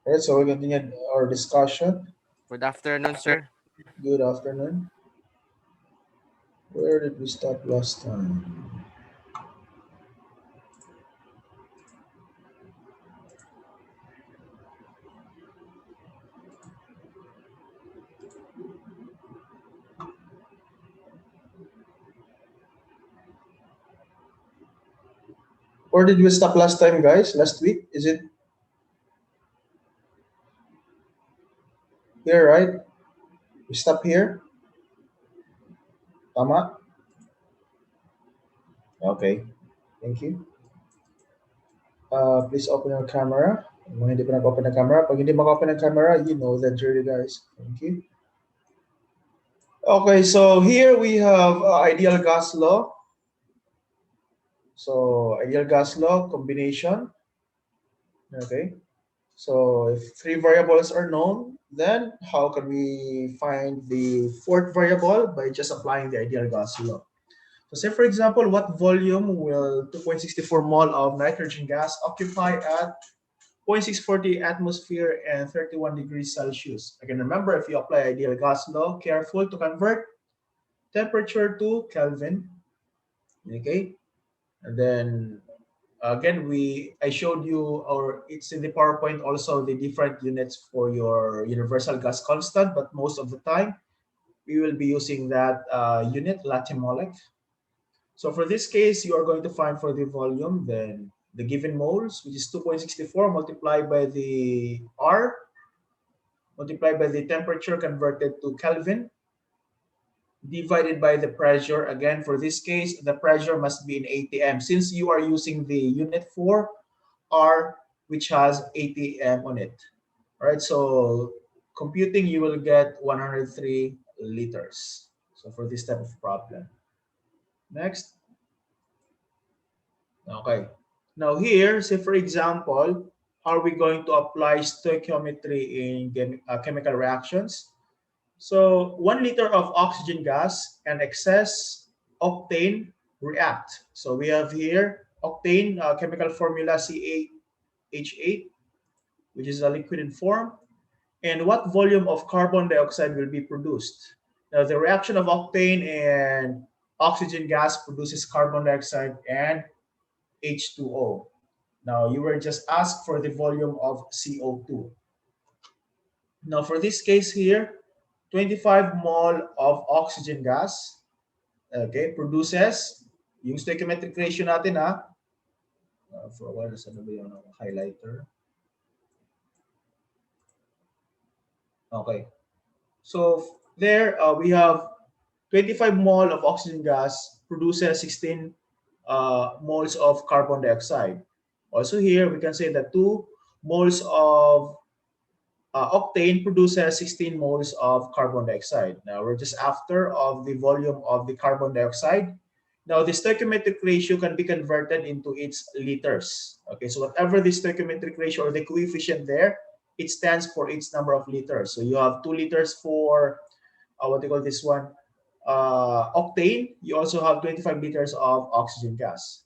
All right, so we continue our discussion. Good afternoon, sir. Good afternoon. Where did we stop last time? Where did we stop last time, guys? Last week? Is it here, right? We stop here? Tama? Okay. Thank you. Please open your camera. Kung mga hindi pa nag-open ng camera, pag hindi maka-open ng camera, you know the journey, guys. Thank you. Okay, so here we have ideal gas law. So ideal gas law combination. Okay. So if three variables are known, then how can we find the fourth variable? By just applying the ideal gas law. So say for example, what volume will 2.64 mole of nitrogen gas occupy at 0.640 atmosphere and 31 degrees Celsius? Again, remember, if you apply ideal gas law, careful to convert temperature to Kelvin. Okay, and then again, I showed you, or it's in the PowerPoint also, the different units for your universal gas constant, but most of the time we will be using that unit, lattimolec. So for this case, you are going to find for the volume, then the given moles, which is 2.64 multiplied by the R, multiplied by the temperature converted to Kelvin, divided by the pressure. Again, for this case, the pressure must be in ATM since you are using the unit for R, which has ATM on it. All right, so computing, you will get 103 liters. So for this type of problem. Next. Okay. Now here, say for example, are we going to apply stoichiometry in chemical reactions? So 1 liter of oxygen gas and excess octane react. So we have here octane, chemical formula CaH8, which is a liquid in form. And what volume of carbon dioxide will be produced? Now the reaction of octane and oxygen gas produces carbon dioxide and H2O. Now you were just asked for the volume of CO2. Now for this case here, 25 mole of oxygen gas, okay, produces, yung stoichiometric ratio natin for a while, nasa ba yung highlighter? Okay. So there we have 25 mole of oxygen gas produces 16 moles of carbon dioxide. Also here, we can say that 2 moles of octane produces 16 moles of carbon dioxide. Now we're just after of the volume of the carbon dioxide. Now the stoichiometric ratio can be converted into its liters. Okay, so whatever the stoichiometric ratio or the coefficient there, it stands for its number of liters. So you have 2 liters for what do you call this one? Octane. You also have 25 liters of oxygen gas.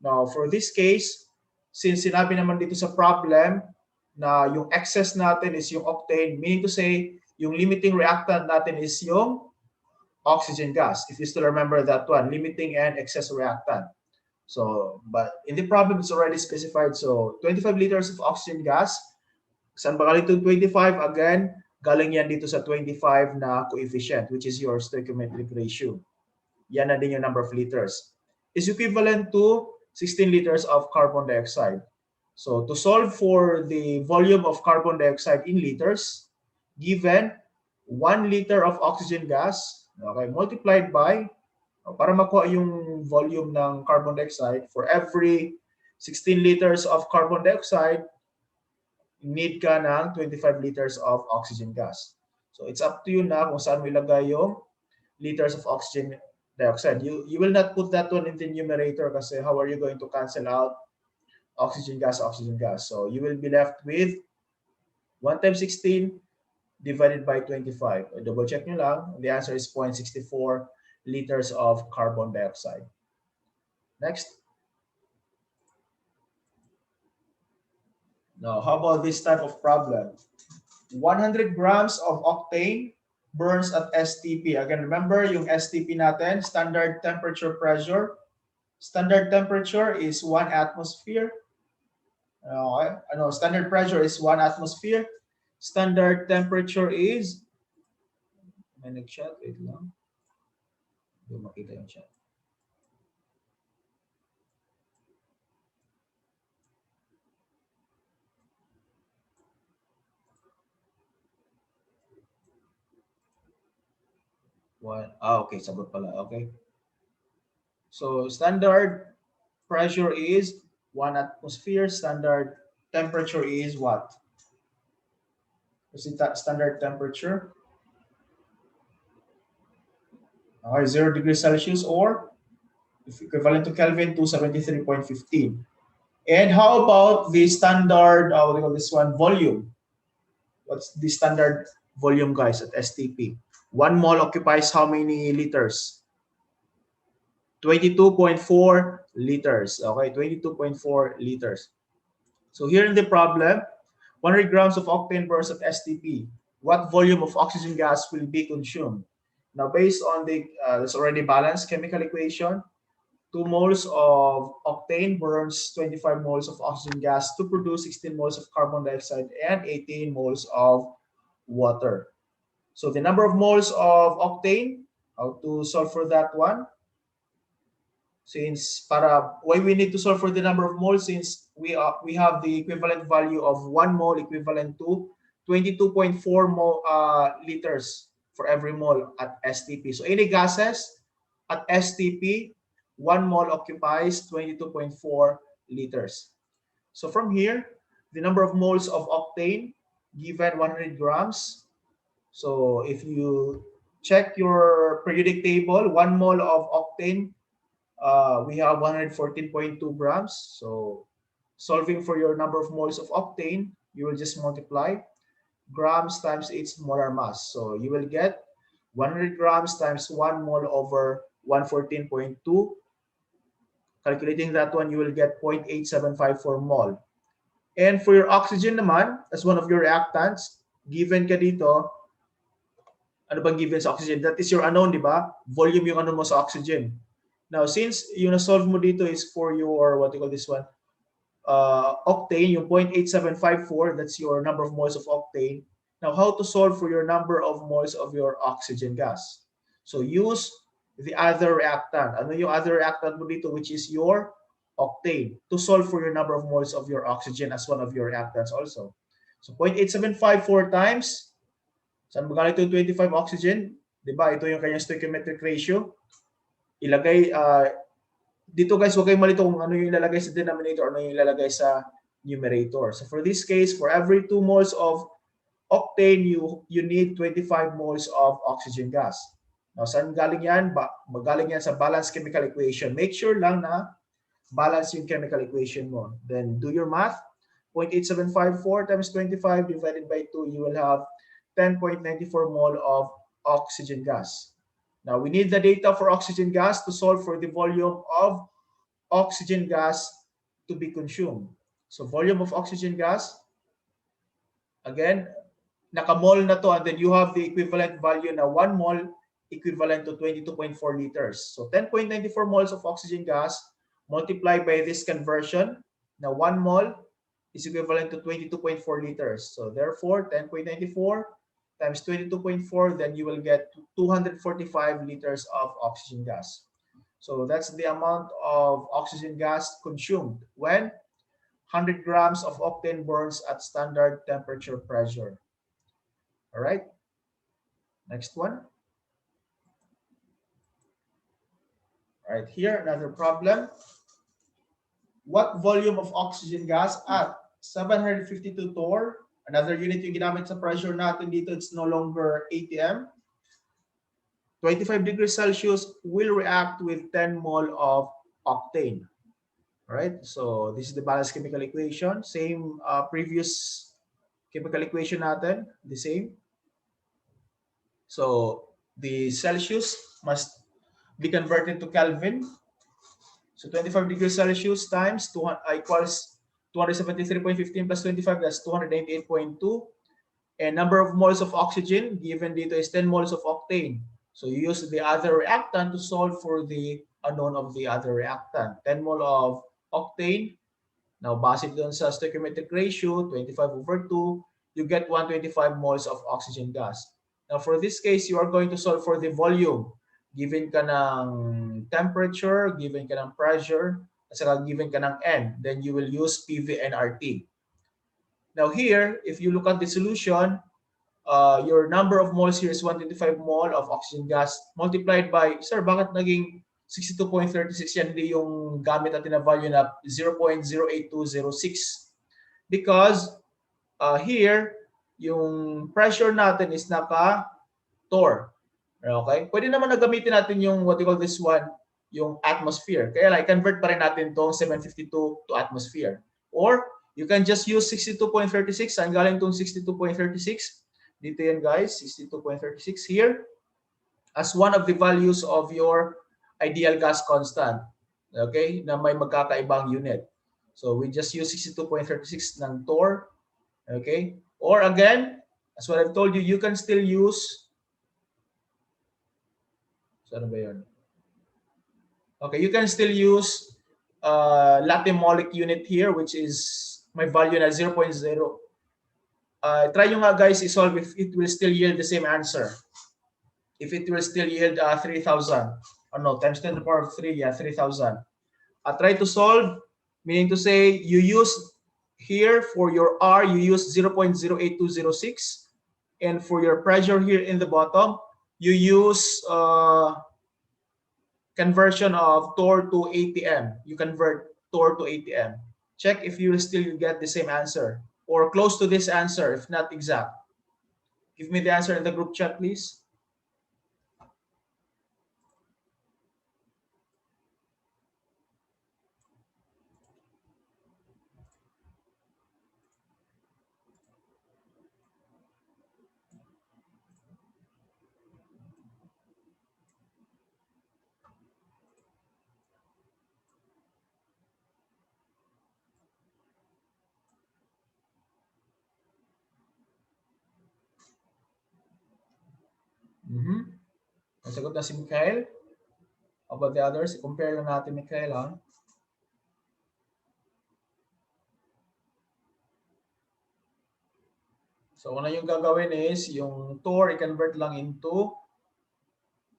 Now for this case, since sinabi naman dito sa problem na yung excess natin is yung octane, meaning to say, yung limiting reactant natin is yung oxygen gas. If you still remember that one, limiting and excess reactant. So, but in the problem, it's already specified. So, 25 liters of oxygen gas. Saan ba galing itong 25? Again, galing yan dito sa 25 na coefficient, which is your stoichiometric ratio. Yan na din yung number of liters. Is equivalent to 16 liters of carbon dioxide. So to solve for the volume of carbon dioxide in liters, given 1 liter of oxygen gas, okay, multiplied by, para makuha yung volume ng carbon dioxide, for every 16 liters of carbon dioxide, need ka ng 25 liters of oxygen gas. So it's up to you na kung saan mo ilagay yung liters of oxygen dioxide. You will not put that one in the numerator kasi how are you going to cancel out oxygen gas, oxygen gas? So you will be left with 1 times 16 divided by 25. Double check nyo lang. The answer is 0.64 liters of carbon dioxide. Next. Now, how about this type of problem? 100 grams of octane burns at STP. Again, remember yung STP natin, standard temperature pressure. Standard temperature is 1 atmosphere. Okay? Ano, standard pressure is 1 atmosphere. Standard temperature is, may nag-chat, wait lang. Hindi makita yung chat. Okay, sagot pala. Okay. So, standard pressure is 1 atmosphere. Standard temperature is what? Is it that standard temperature? Okay, 0 degrees Celsius or if equivalent to Kelvin, 273.15. And how about the standard, what do you call this one, volume? What's the standard volume, guys, at STP? 1 mole occupies how many liters? 22.4 liters. Okay, 22.4 liters. So here in the problem, 100 grams of octane burns at STP. What volume of oxygen gas will be consumed? Now, based on the this already balanced chemical equation, 2 moles of octane burns 25 moles of oxygen gas to produce 16 moles of carbon dioxide and 18 moles of water. So the number of moles of octane, how to solve for that one? Since why we need to solve for the number of moles, since we have the equivalent value of 1 mole equivalent to 22.4 liters for every mole at STP. So any gases at STP, 1 mole occupies 22.4 liters. So from here, the number of moles of octane given 100 grams. So if you check your periodic table, 1 mole of octane, we have 114.2 grams. So solving for your number of moles of octane, you will just multiply grams times its molar mass. So you will get 100 grams times 1 mole over 114.2. Calculating that one, you will get 0.8754 mole. And for your oxygen naman, as one of your reactants, given ka dito, ano bang given sa oxygen? That is your unknown, di ba? Volume yung ano mo sa oxygen. Now, since yung na-solve mo dito is for your, what do you call this one, octane, yung 0.8754, that's your number of moles of octane. Now, how to solve for your number of moles of your oxygen gas? So, use the other reactant. Ano yung other reactant mo dito, which is your octane, to solve for your number of moles of your oxygen as one of your reactants also. So, 0.8754 times, saan ba galing ito 25 oxygen? Diba? Ito yung kanyang stoichiometric ratio. Ilagay, dito guys, huwag kayong malito kung ano yung ilalagay sa denominator or ano yung ilalagay sa numerator. So for this case, for every 2 moles of octane, you need 25 moles of oxygen gas. Now, saan galing yan? Magaling yan sa balanced chemical equation. Make sure lang na balance yung chemical equation mo. Then do your math. 0.8754 times 25 divided by 2, you will have 10.94 mole of oxygen gas. Now, we need the data for oxygen gas to solve for the volume of oxygen gas to be consumed. So, volume of oxygen gas, again, naka-mole na to, and then you have the equivalent value na 1 mole equivalent to 22.4 liters. So, 10.94 moles of oxygen gas multiplied by this conversion, na 1 mole is equivalent to 22.4 liters. So, therefore, 10.94 times 22.4, then you will get 245 liters of oxygen gas. So that's the amount of oxygen gas consumed when 100 grams of octane burns at standard temperature pressure. All right, next one. All right, here, another problem. What volume of oxygen gas at 752 torr? Another unit yung ginamit sa pressure natin dito, it's no longer ATM. 25 degrees Celsius will react with 10 mole of octane. All right, so this is the balanced chemical equation. Same previous chemical equation natin, the same. So the Celsius must be converted to Kelvin. So 25 degrees Celsius times 200 equals 273.15 plus 25, that's 298.2. And number of moles of oxygen given dito is 10 moles of octane. So you use the other reactant to solve for the unknown of the other reactant. 10 mole of octane. Now, base doon sa stoichiometric ratio, 25 over 2, you get 125 moles of oxygen gas. Now, for this case, you are going to solve for the volume. Given ka ng temperature, given ka ng pressure, at saka given ka ng N, then you will use PV and RT. Now here, if you look at the solution, your number of moles here is 125 mole of oxygen gas multiplied by, sir, bakit naging 62.36 yan, hindi yung gamit natin na value na 0.08206? Because here, yung pressure natin is naka-torr. Okay? Pwede naman na gamitin natin yung what you call this one, yung atmosphere. Kaya like, convert pa rin natin tong 752 to atmosphere. Or, you can just use 62.36. Saan galing tong 62.36? Dito yan guys, 62.36 here as one of the values of your ideal gas constant. Okay? Na may magkakaibang unit. So, we just use 62.36 ng torr. Okay? Or again, as what I've told you, you can still use, saan ba yun? Okay, you can still use latimolic unit here, which is my value na 0.0. Try nyo nga guys i-solve if it will still yield the same answer. If it will still yield 3,000. Oh no, times 10 to the power of 3, yeah, 3,000. Try to solve, meaning to say you use here for your R, you use 0.08206. And for your pressure here in the bottom, you use conversion of torr to ATM. You convert torr to ATM. Check if you will still get the same answer or close to this answer, if not exact. Give me the answer in the group chat, please. Nasagot na si Mikhail. How about the others? Compare lang natin, Mikhail, ha? So, una yung gagawin is, yung torr, i-convert lang into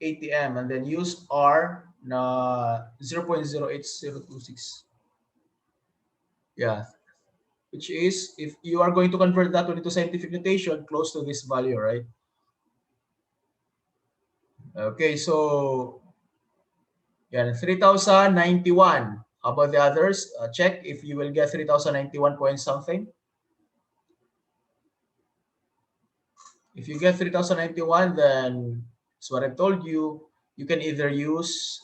ATM and then use R na 0.08026. Yeah. Which is, if you are going to convert that one into scientific notation, close to this value, right? Okay, so, yan, 3,091. How about the others? Check if you will get 3,091 point something. If you get 3,091, then that's what I've told you. You can either use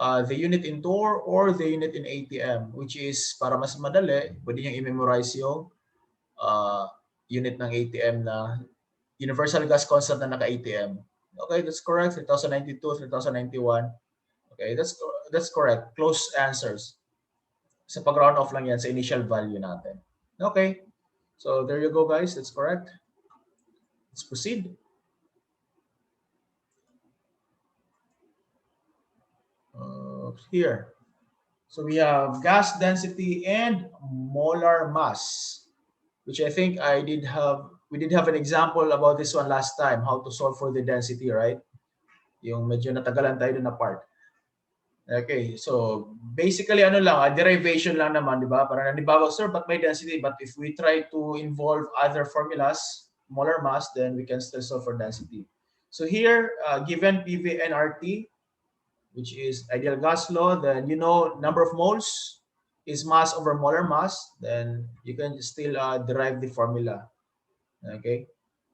the unit in torr or the unit in ATM, which is para mas madali, pwede niyang i-memorize yung unit ng ATM na universal gas constant na naka-ATM. Okay, that's correct. 3,092, 3,091. Okay, that's correct. Close answers. Sa pag-round off lang yan sa initial value natin. Okay, so there you go guys. That's correct. Let's proceed. Here. So we have gas density and molar mass, which I think we did have an example about this one last time, how to solve for the density, right? Yung medyo natagalan tayo na part. Okay, so basically ano lang, a derivation lang naman, di ba? Para nanibago, sir, but may density. But if we try to involve other formulas, molar mass, then we can still solve for density. So here, given PV and RT, which is ideal gas law, then you know number of moles is mass over molar mass, then you can still derive the formula. Okay?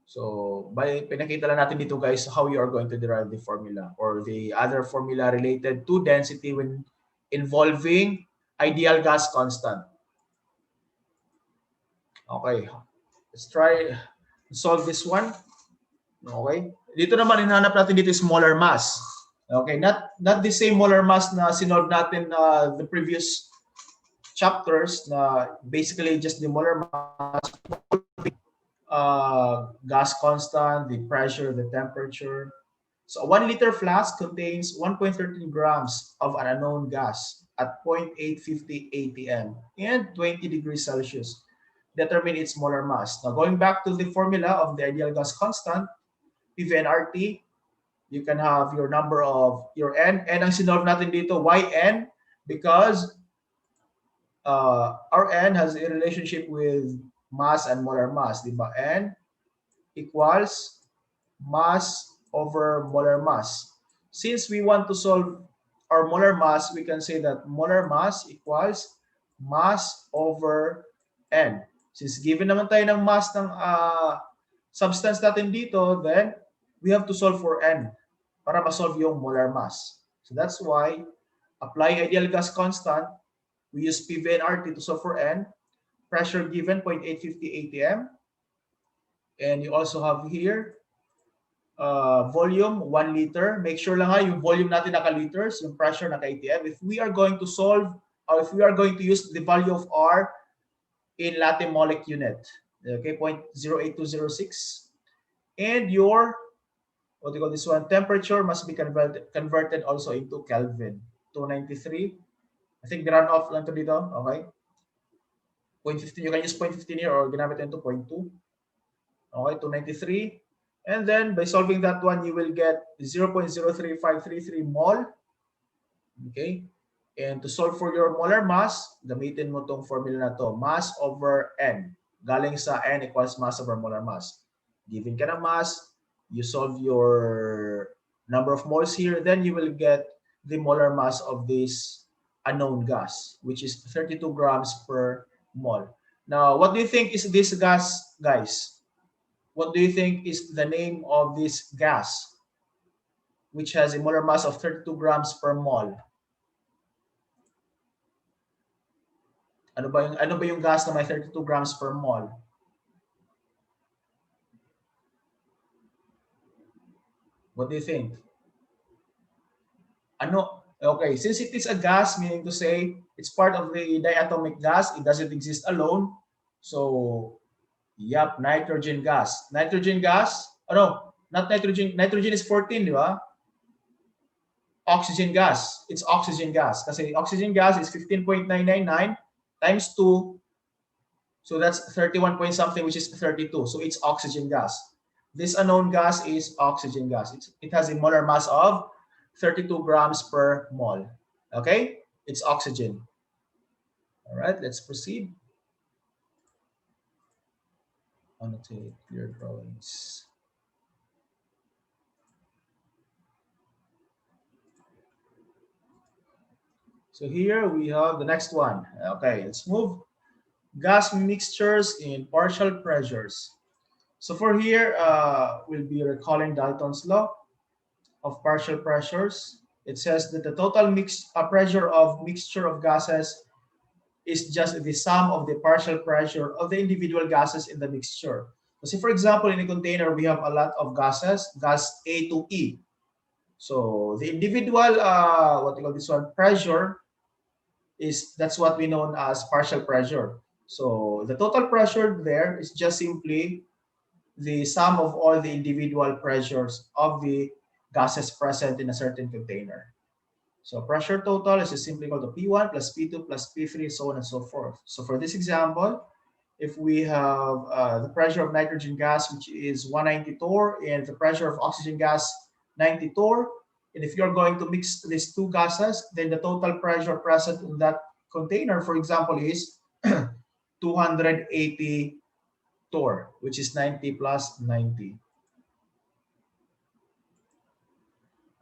So, pinakita lang natin dito guys how you are going to derive the formula or the other formula related to density when involving ideal gas constant. Okay. Let's try solve this one. Okay? Dito naman hinahanap natin dito is molar mass. Okay, not the same molar mass na sinolve natin the previous chapters na basically just the molar mass, gas constant, the pressure, the temperature. So a 1 liter flask contains 1.13 grams of an unknown gas at 0.850 atm and 20 degrees Celsius. Determine its molar mass. Now going back to the formula of the ideal gas constant, PV and RT, you can have your number of your N. N ang sinolve natin dito, YN, because our N has a relationship with mass and molar mass. Diba? N equals mass over molar mass. Since we want to solve our molar mass, we can say that molar mass equals mass over N. Since given naman tayo ng mass ng substance natin dito, then we have to solve for N para ma-solve yung molar mass. So that's why apply ideal gas constant, we use PV and RT to solve for N. Pressure given 0.850 atm. And you also have here volume 1 liter. Make sure lang ha, yung volume natin naka-liters, yung pressure naka-atm. If we are going to solve, or if we are going to use the value of R in Latte-Molecular unit, okay, 0.08206. And your, what do you call this one, temperature must be converted also into Kelvin. 293. I think run-off lang to dito, okay? 0.15, you can use 0.15 here or ginamit into 0.2. Okay, 293. And then by solving that one, you will get 0.03533 mol. Okay? And to solve for your molar mass, gamitin mo tong formula na to. Mass over N. Galing sa N equals mass over molar mass. Given ka ng mass, you solve your number of moles here, then you will get the molar mass of this unknown gas, which is 32 grams per mol. Now, what do you think is this gas, guys? What do you think is the name of this gas, which has a molar mass of 32 grams per mol? Ano ba yung gas na may 32 grams per mol? What do you think? Ano? Okay, since it is a gas, meaning to say it's part of the diatomic gas, it doesn't exist alone. So, yep, nitrogen gas. Nitrogen gas, no, not nitrogen. Nitrogen is 14, di ba? Oxygen gas. It's oxygen gas. Kasi oxygen gas is 15.999 times 2. So that's 31 point something, which is 32. So it's oxygen gas. This unknown gas is oxygen gas. It has a molar mass of 32 grams per mol. Okay? It's oxygen. All right, let's proceed. Annotate clear drawings. So here we have the next one. Okay, let's move. Gas mixtures in partial pressures. So for here, we'll be recalling Dalton's law of partial pressures. It says that the total pressure of mixture of gases is just the sum of the partial pressure of the individual gases in the mixture. So for example, in a container, we have a lot of gases, gas A to E. So the individual, what you call this one, pressure that's what we know as partial pressure. So the total pressure there is just simply the sum of all the individual pressures of the gases present in a certain container. So pressure total is just simply equal to P1 plus P2 plus P3, so on and so forth. So for this example, if we have the pressure of nitrogen gas, which is 190 torr, and the pressure of oxygen gas, 90 torr, and if you're going to mix these two gases, then the total pressure present in that container, for example, is 280 torr, which is 90 plus 90.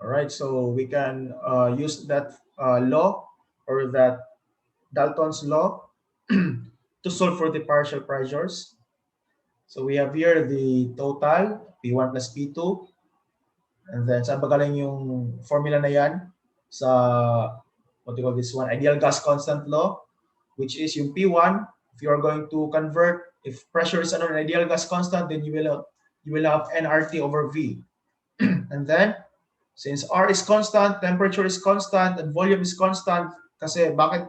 All right, so we can use that law or that Dalton's law to solve for the partial pressures. So we have here the total, P1 plus P2. And then, saan ba galing yung formula na yan? Sa, what do you call this one? Ideal gas constant law, which is yung P1. If you are going to convert, if pressure is an ideal gas constant, then you will have nRT over V. And then, since R is constant, temperature is constant, and volume is constant, kasi bakit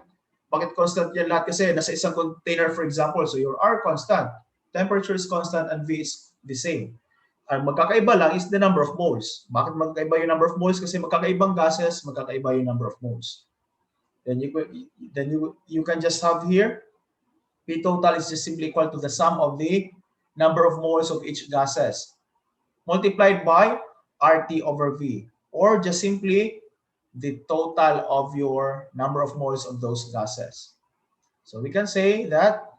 Bakit constant yan lahat? Kasi nasa isang container, for example, so your R constant, temperature is constant, and V is the same. Ang magkakaiba lang is the number of moles. Bakit magkakaiba yung number of moles? Kasi magkakaibang gases, magkakaiba yung number of moles. Then you can just have here, P total is just simply equal to the sum of the number of moles of each gases multiplied by RT over V, or just simply the total of your number of moles of those gases. So we can say that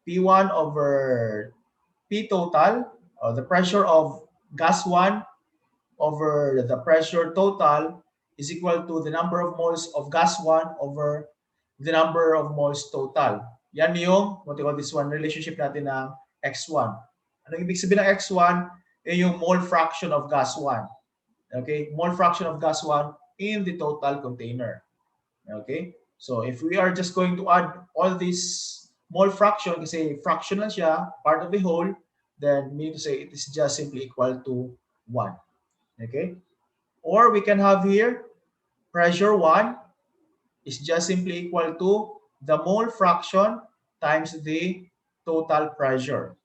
P1 over P total, or the pressure of gas 1 over the pressure total, is equal to the number of moles of gas 1 over the number of moles total. Yan yung, what we call this one, relationship natin ng X1. Ano ibig sabihin ng X1? Yung mole fraction of gas 1. Okay? Mole fraction of gas 1 in the total container. Okay? So if we are just going to add all this mole fraction, kasi fraction lang siya, part of the whole, then meaning to say it is just simply equal to 1. Okay? Or we can have here, pressure 1 is just simply equal to the mole fraction times the total pressure.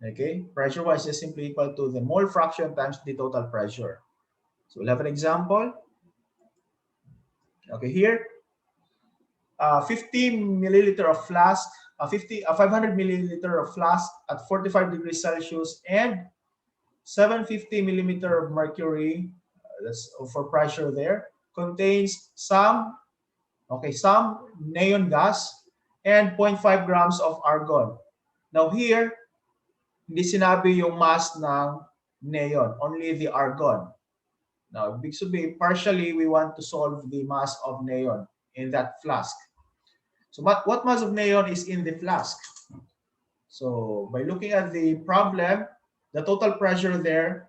Okay? Pressure 1 is just simply equal to the mole fraction times the total pressure. So we'll have an example. Okay, here, 50 milliliter of flask, 500 milliliter of flask at 45 degrees Celsius and 750 millimeter of mercury, that's for pressure there, contains some neon gas and 0.5 grams of argon. Now here, hindi sinabi yung mass ng neon, only the argon. Now, big sabihin, partially we want to solve the mass of neon in that flask. So what mass of neon is in the flask? So by looking at the problem, the total pressure there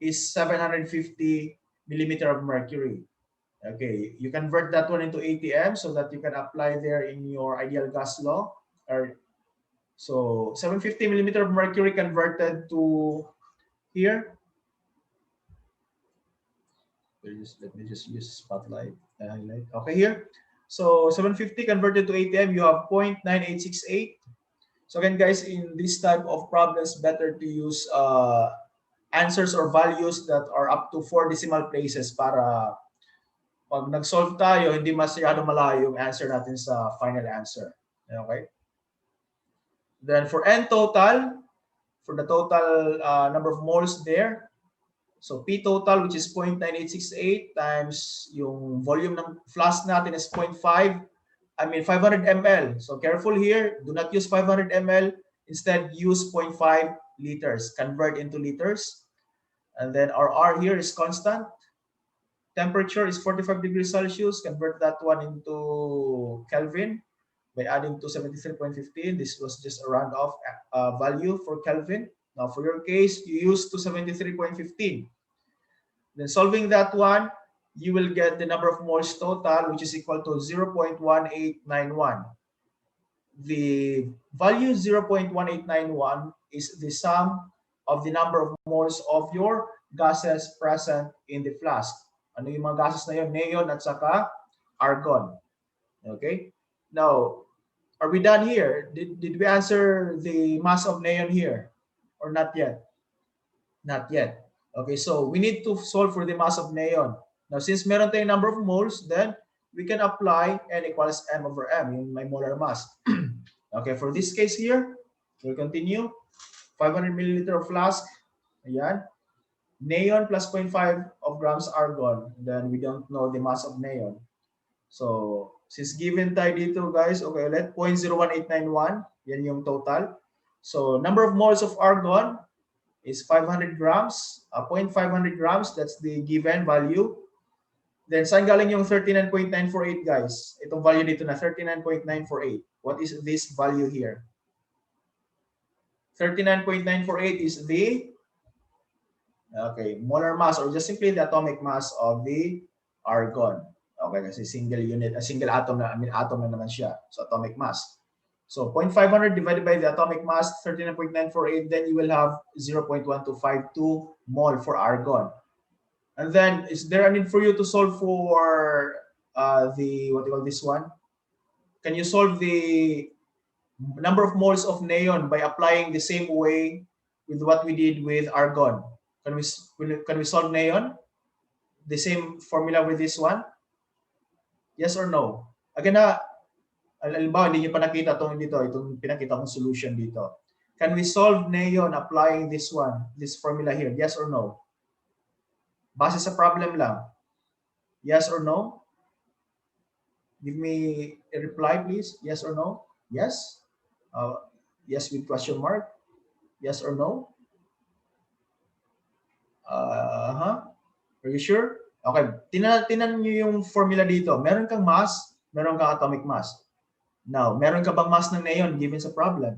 is 750 millimeter of mercury. Okay, you convert that one into ATM so that you can apply there in your ideal gas law. So 750 millimeter of mercury converted to here. Let me just use spotlight highlight. Okay, here. So 750 converted to ATM, you have 0.9868. So again, guys, in this type of problems, better to use answers or values that are up to 4 decimal places para pag nag-solve tayo, hindi masyado malayo yung answer natin sa final answer. Okay? Then for N total, for the total number of moles there, so P total, which is 0.9868 times yung volume ng flask natin is 500 ml. So careful here, do not use 500 ml. Instead, use 0.5 liters. Convert into liters. And then our R here is constant. Temperature is 45 degrees Celsius. Convert that one into Kelvin by adding to 73.15. This was just a round-off value for Kelvin. Now, for your case, you use to 73.15. Then solving that one, you will get the number of moles total, which is equal to 0.1891. The value 0.1891 is the sum of the number of moles of your gases present in the flask. Ano yung mga gases na yun? Neon at saka argon. Okay? Now, are we done here? Did we answer the mass of neon here? Or not yet? Not yet. Okay, so we need to solve for the mass of neon. Now, since meron tayong number of moles, then we can apply N equals M over M, yung my molar mass. Okay, for this case here, we'll continue. 500 milliliter of flask. Ayan. Neon plus 0.5 of grams argon. Then we don't know the mass of neon. So, since given tayo dito, guys, okay, let 0.01891. Yan yung total. So, number of moles of argon is 500 grams, 0.500 grams, that's the given value. Then, saan galing yung 39.948, guys? Itong value dito na, 39.948. What is this value here? 39.948 is the, okay, molar mass, or just simply the atomic mass of the argon. Okay, kasi single unit, single atom na, atom na naman siya. So, atomic mass. So 0.500 divided by the atomic mass, 39.948, then you will have 0.1252 mole for argon. And then, is there a need for you to solve for the, what do you call this one? can you solve the number of moles of neon by applying the same way with what we did with argon? Can we solve neon? The same formula with this one? Yes or no? Again na, halimbawa, hindi nyo pa nakita itong pinakita kong solution dito. Can we solve neon applying this one, this formula here? Yes or no? Base sa problem lang. Yes or no? Give me a reply, please. Yes or no? Yes? Yes with question mark? Yes or no? Are you sure? Okay, tinan nyo yung formula dito. Meron kang mass, meron kang atomic mass. Now, meron ka bang mass ng neon given sa problem?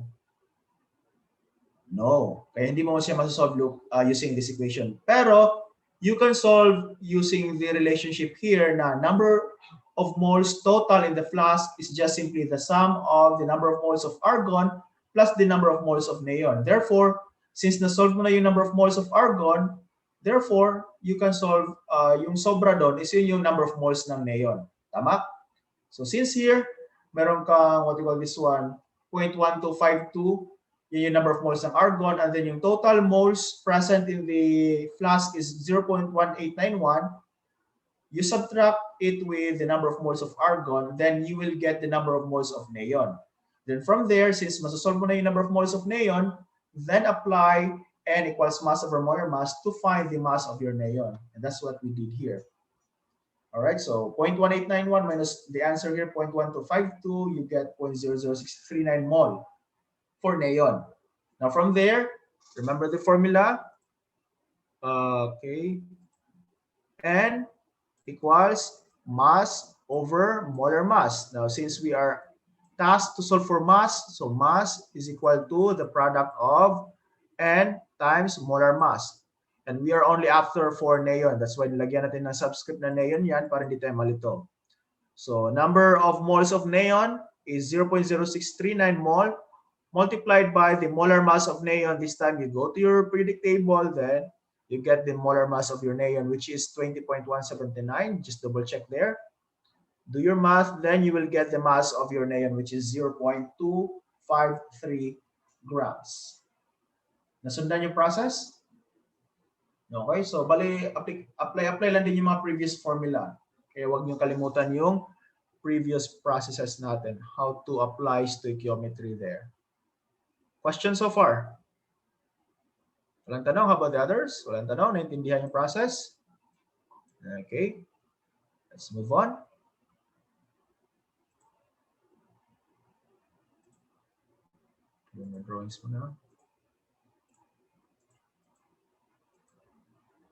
No. Kaya hindi mo siya masasolve using this equation. Pero, you can solve using the relationship here na number of moles total in the flask is just simply the sum of the number of moles of argon plus the number of moles of neon. Therefore, since na-solve mo na yung number of moles of argon, therefore, you can solve yung sobra doon is yung number of moles ng neon. Tama? So, since here, meron kang, what do you call this one, 0.1252, yun yung number of moles ng argon, and then yung total moles present in the flask is 0.1891. You subtract it with the number of moles of argon, then you will get the number of moles of neon. Then from there, since masasolve mo na yung number of moles of neon, then apply N equals mass over molar mass to find the mass of your neon. And that's what we did here. All right, so 0.1891 minus the answer here, 0.1252, you get 0.00639 mole for neon. Now from there, remember the formula. Okay. N equals mass over molar mass. Now since we are tasked to solve for mass, so mass is equal to the product of N times molar mass. And we are only after for neon. That's why nilagyan natin ng subscript na neon yan para hindi tayo malito. So number of moles of neon is 0.0639 mole multiplied by the molar mass of neon. This time you go to your periodic table, then you get the molar mass of your neon, which is 20.179. Just double check there. Do your math, then you will get the mass of your neon, which is 0.253 grams. Nasundan yung process? Okay, so bali, apply lang din yung mga previous formula. Kaya huwag niyo kalimutan yung previous processes natin, how to apply stoichiometry there. Questions so far? Walang tanong? How about the others? Walang tanong? Naintindihan yung process? Okay. Let's move on. Yung drawings mo na.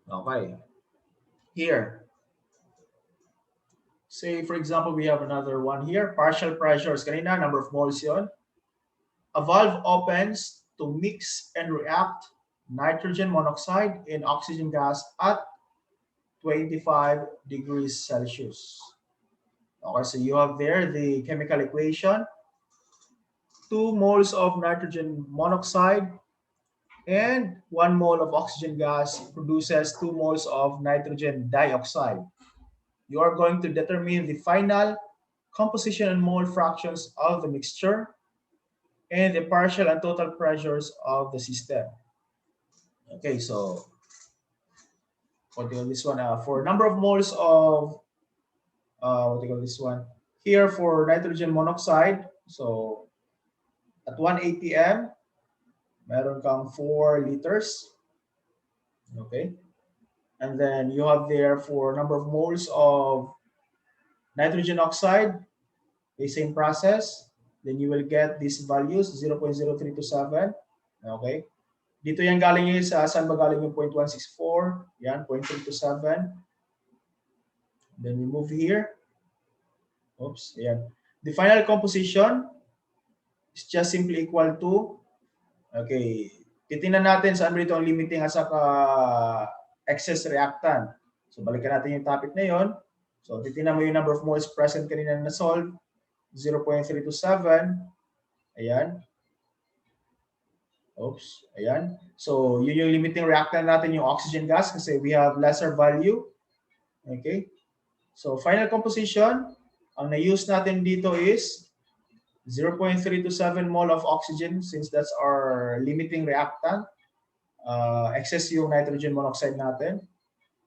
Okay. Here. Say, for example, we have another one here. Partial pressures. Kanina, number of moles yun. A valve opens to mix and react nitrogen monoxide and oxygen gas at 25 degrees Celsius. Okay, so you have there the chemical equation. 2 moles of nitrogen monoxide and 1 mole of oxygen gas produces 2 moles of nitrogen dioxide. You are going to determine the final composition and mole fractions of the mixture and the partial and total pressures of the system. Okay, so what do you call this one? For number of moles of what do you call this one? Here for nitrogen monoxide, so at 1 atm, meron kang 4 liters. Okay, and then you have there for number of moles of nitrogen oxide, the same process. Then you will get these values, 0.0327. Okay. Dito yan galing yun sa saan ba galing yung 0.164? Yan, 0.327. Then we move here. Oops, yan. The final composition is just simply equal to, okay, titingnan natin saan ba ito ang limiting at saka excess reactant. So balikan natin yung topic na yon. So titingnan mo yung number of moles present kanina na solve. 0.327. Ayan. Oops. Ayan. So, yun yung limiting reactant natin, yung oxygen gas, kasi we have lesser value. Okay. So, final composition, ang na-use natin dito is 0.327 mole of oxygen, since that's our limiting reactant. Excess yung nitrogen monoxide natin.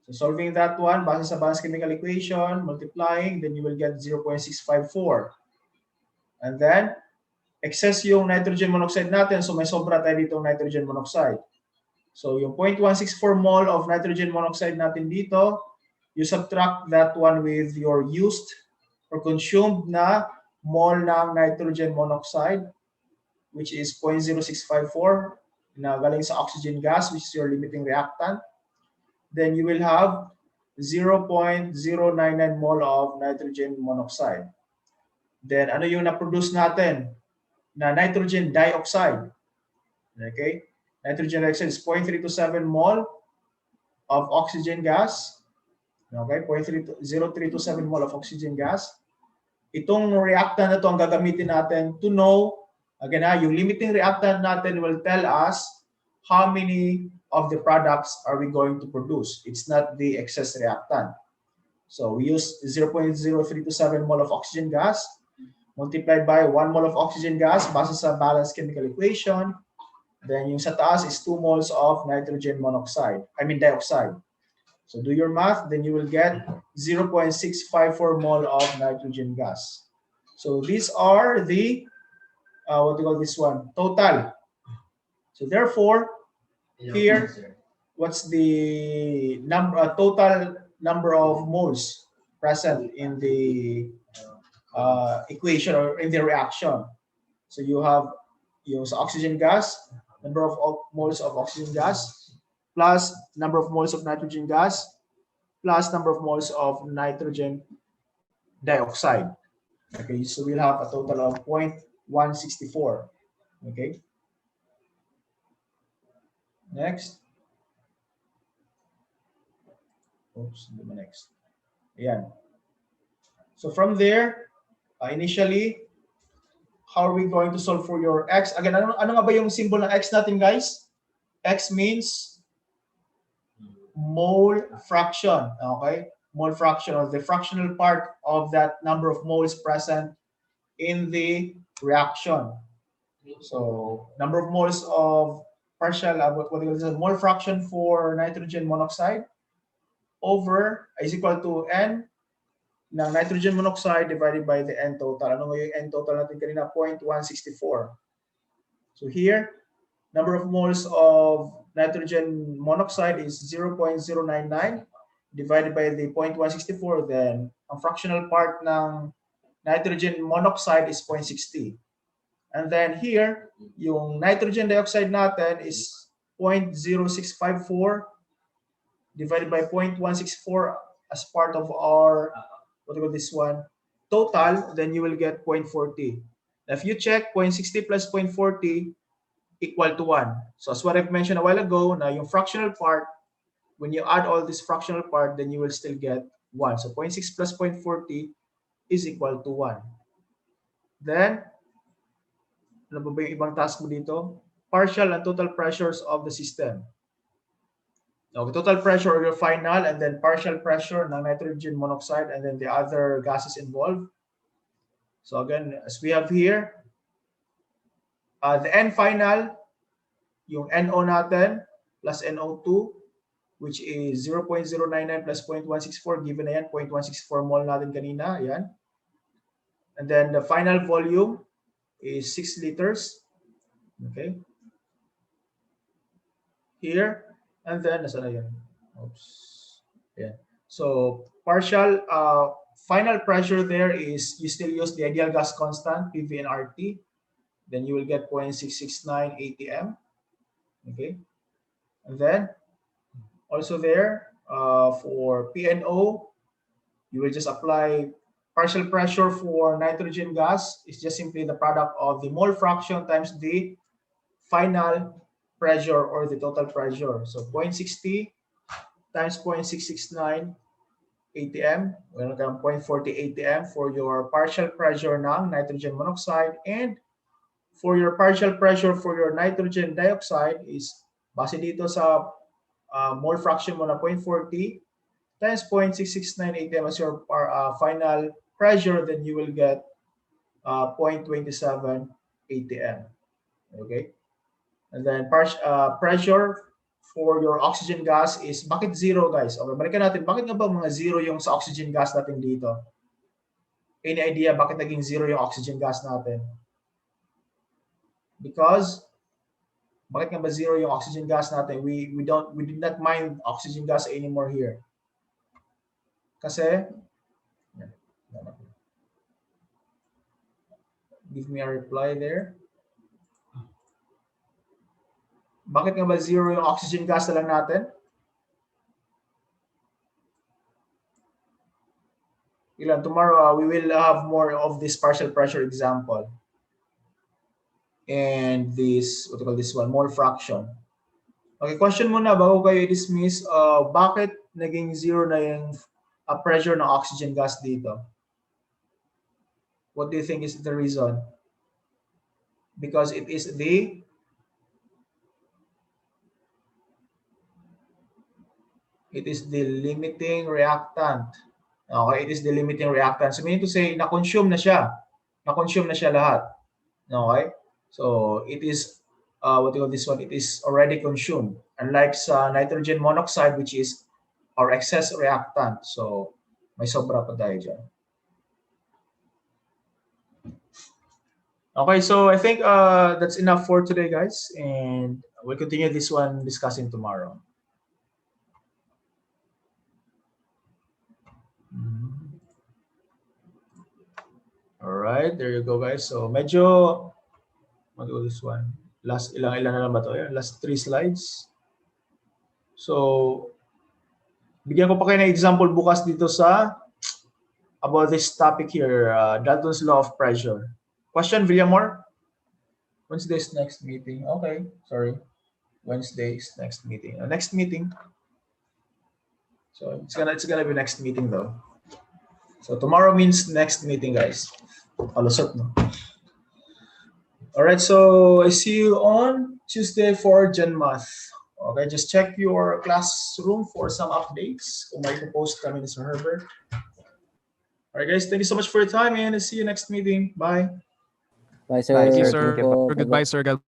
So solving that one, base sa balanced chemical equation, multiplying, then you will get 0.654. And then, excess yung nitrogen monoxide natin, so may sobra tayo dito nitrogen monoxide. So yung 0.164 mole of nitrogen monoxide natin dito, you subtract that one with your used or consumed na mole ng nitrogen monoxide, which is 0.0654 na galing sa oxygen gas, which is your limiting reactant. Then you will have 0.099 mole of nitrogen monoxide. Then ano yung na-produce natin na nitrogen dioxide? Okay? Nitrogen dioxide is 0.327 mole of oxygen gas. Okay? 0.0327 mole of oxygen gas. Itong reactant na ito ang gagamitin natin to know, again yung limiting reactant natin will tell us how many of the products are we going to produce. It's not the excess reactant. So we use 0.0327 mole of oxygen gas multiplied by 1 mole of oxygen gas base sa balanced chemical equation. Then yung sa taas is 2 moles of nitrogen dioxide. So do your math, then you will get 0.654 mole of nitrogen gas. So these are the, what do you call this one? Total. So therefore, here, what's the total number of moles present in the equation or in the reaction? So you have use oxygen gas, number of moles of oxygen gas, plus number of moles of nitrogen gas, plus number of moles of nitrogen dioxide. Okay, so we'll have a total of 0.164. Okay. Next. Oops, next. Ayan. So from there, initially, how are we going to solve for your x? Again, ano nga ba yung symbol ng x natin, guys? X means mole fraction, okay? Mole fraction, or the fractional part of that number of moles present in the reaction. So, number of moles of partial, what do you call mole fraction for nitrogen monoxide is equal to N ng nitrogen monoxide divided by the N total. Ano nga yung N total natin kanina? 0.164. So here, number of moles of nitrogen monoxide is 0.099 divided by the 0.164. Then, ang fractional part ng nitrogen monoxide is 0.60. And then here, yung nitrogen dioxide natin is 0.0654 divided by 0.164 as part of our, what do you call this one, total, then you will get 0.40. Now, if you check 0.60 plus 0.40 equal to 1. So as what I've mentioned a while ago, na yung fractional part, when you add all this fractional part, then you will still get 1. So 0.6 plus 0.40 is equal to 1. Then, ano ba yung ibang task mo dito? Partial and total pressures of the system. Okay, total pressure of your final, and then partial pressure ng nitrogen monoxide, and then the other gases involved. So again, as we have here, the N final, yung NO natin, plus NO2, which is 0.099 plus 0.164, given na yan, 0.164 mole natin kanina, yan. And then the final volume is 6 liters. Okay. Here, and then, nasa na yan? Oops. Yeah. So, partial, final pressure there is, you still use the ideal gas constant, PV and RT. Then you will get 0.669 atm. Okay. And then, also there, for PNO, you will just apply partial pressure for nitrogen gas. It's just simply the product of the mole fraction times the final pressure or the total pressure. So 0.60 times 0.669 atm, meron kang 0.40 atm for your partial pressure ng nitrogen monoxide, and for your partial pressure for your nitrogen dioxide is base dito sa mole fraction mo na 0.40 times 0.669 atm as your final pressure, then you will get 0.27 atm. Okay? And then pressure for your oxygen gas is, bakit zero guys? Okay, balikan natin. Bakit nga ba mga zero yung sa oxygen gas natin dito? Any idea bakit naging zero yung oxygen gas natin? Because bakit nga ba zero yung oxygen gas natin? We did not mine oxygen gas anymore here. Kasi give me a reply there. Bakit nga ba zero yung oxygen gas na lang natin? Ilan tomorrow we will have more of this partial pressure example. And this, what do you call this one? Mole fraction. Okay, question muna bago kayo i-dismiss, bakit naging zero na yung pressure ng oxygen gas dito? What do you think is the reason? Because it is the limiting reactant. Okay, it is the limiting reactant. So meaning to say, na-consume na siya. Na-consume na siya lahat. Okay? So it is, what do you call this one? It is already consumed. Unlike sa nitrogen monoxide, which is our excess reactant. So may sobra pa tayo dyan. Okay, so I think that's enough for today, guys. And we'll continue this one discussing tomorrow. All right, there you go, guys. So medyo, what do this one? Last ilan na lang ba to? Last 3 slides. So bigyan ko pa kayo ng example bukas dito sa about this topic here, Dalton's law of pressure. Question, Villamor? Wednesday's next meeting. Okay, sorry. Wednesday's next meeting. Next meeting. So it's gonna be next meeting though. So tomorrow means next meeting, guys. Alusot, no? All right, so I see you on Tuesday for Gen Math. Okay, just check your classroom for some updates. Kung may post kami ni Sir Herbert. All right, guys, thank you so much for your time and I'll see you next meeting. Bye. Bye, sir. Thank you, sir. Thank you po. Goodbye, sir. God